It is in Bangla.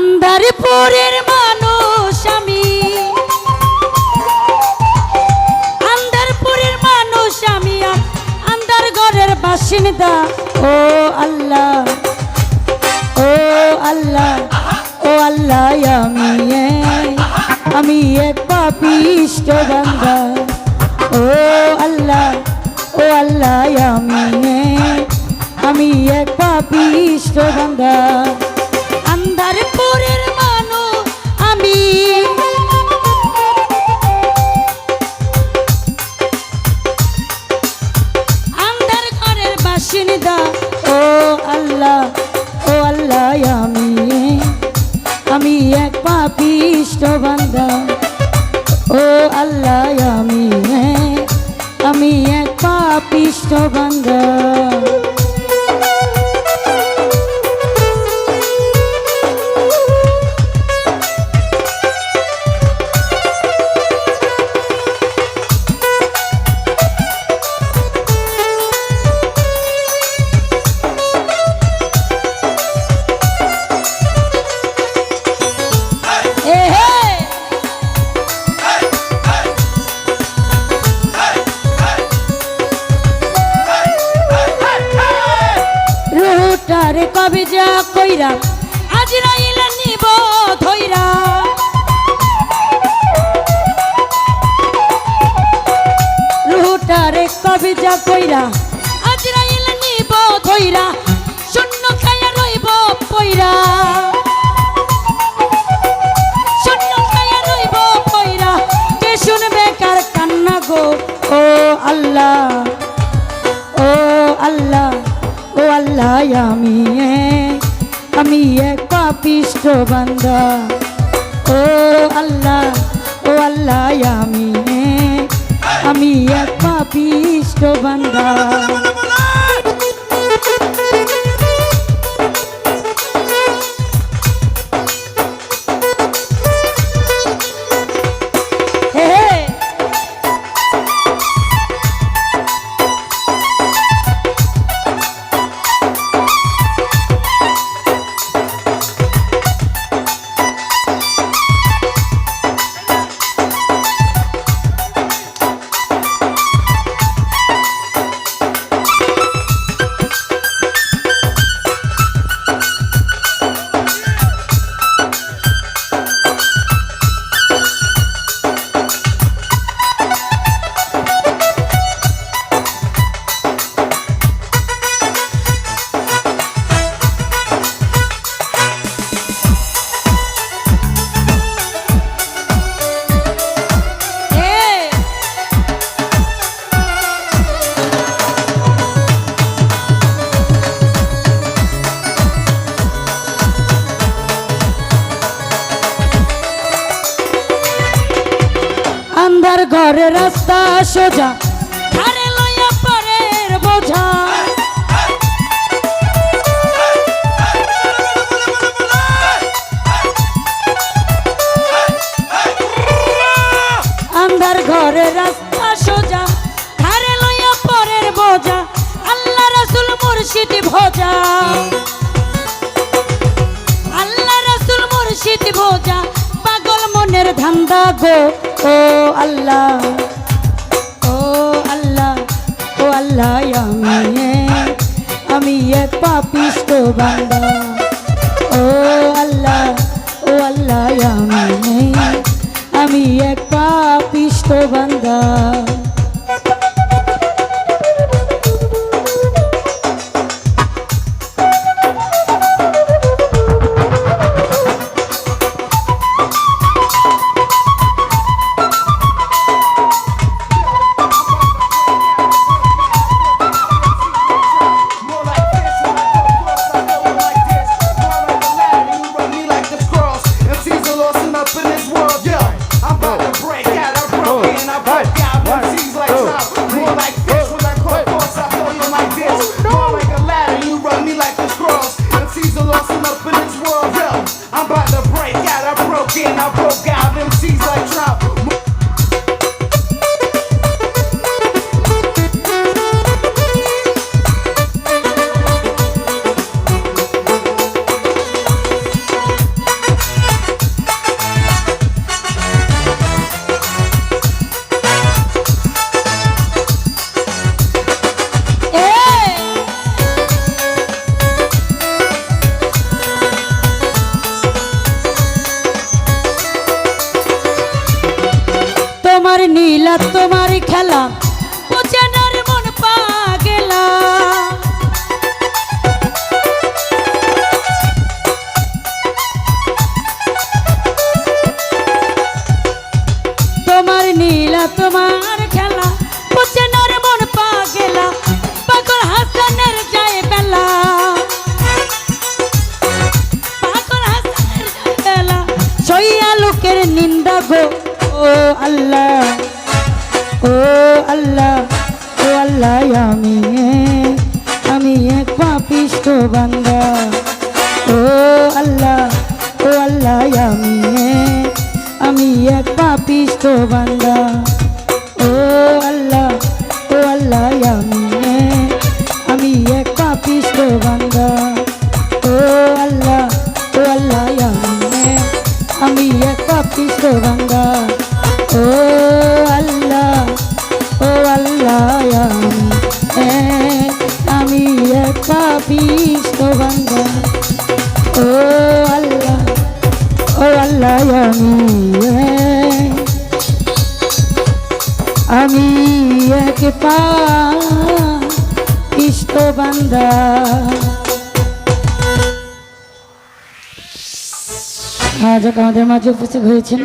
আন্ধারপুরের মানুষ আমি, আন্ধারপুরের মানুষ আমি, আন্ধার ঘরের বাসিন্দা। ও আল্লাহ, ও আল্লাহ, ও আল্লাহ, আমি এক পাপিষ্ঠ বান্দা। ও আল্লাহ, ও আল্লাহ, আমি এক পাপিষ্ঠ বান্দা। আন্ধারপুরের মানুষ আমি, আন্ধার ঘরের বাসিন্দা। ও আল্লাহ, ও আল্লাহ, আমি এক পাপিষ্ঠ বান্দা। ও আল্লাহ, আমি এক পাপিষ্ঠ বান্দা। রুটারে কবে যা কইরা আজরাইল নিব ধইরা। রুটারে কবে যা কইরা আজরাইল নিব ধইরা। শূন্য খায়া রইব পইরা, শূন্য খায়া রইব পইরা। কে শুনবে কার কান্না গো। ও আল্লাহ, ও আল্লাহ, ও আল্লাহ, আমি এক পাপিষ্ঠ বান্দা। ও আল্লাহ, ও আল্লাহ, আমি এক পাপিষ্ঠ বান্দা। আন্ধার ঘরে রাস্তা সোজা, ধারে লইয়া পারের বোঝা। আন্ধার ঘরে রাস্তা সোজা, ধারে লইয়া পারের বোঝা। আল্লাহ রাসূল মুর্শিদ ভোজা, আল্লাহ রাসূল মুর্শিদ ভোজা। পাগল মনের ধান্দা গো। ও আল্লাহ, ও আল্লাহ, ও আল্লাহ, আমি এক পাপিষ্ঠ বান্দা। ও আল্লাহ, ও আল্লাহ, আমি এক পাপিষ্ঠ বান্দা। Up in this world, yeah, I'm about to break out. I broke in, I broke out. লীলা তোমার খেলা বুঝে নার মন পাগলা তোমার নীলা তোমার খেলা বুঝে নার মন পাগলা পাগল হাসানের যায় বেলা পাগল হাসানের যায় বেলা সইয়া লোকের নিন্দা গো ও আল্লাহ ও আল্লাহ ও আল্লাহ আমি এক পাপিষ্ঠ বান্দা ও আল্লাহ আমি এক পাপিষ্ঠ বান্দা ও আল্লাহ আমি এক পাপিষ্ঠ বান্দা ও আল্লাহ আমি এক পাপিষ্ঠ বান্দা ও আল্লাহ আমি এক পাপিষ্ঠ বান্দা ও আল্লাহ আমি এক পাপিষ্ঠ বান্দা। আজ আমাদের মাঝে উপস্থিত হয়েছেন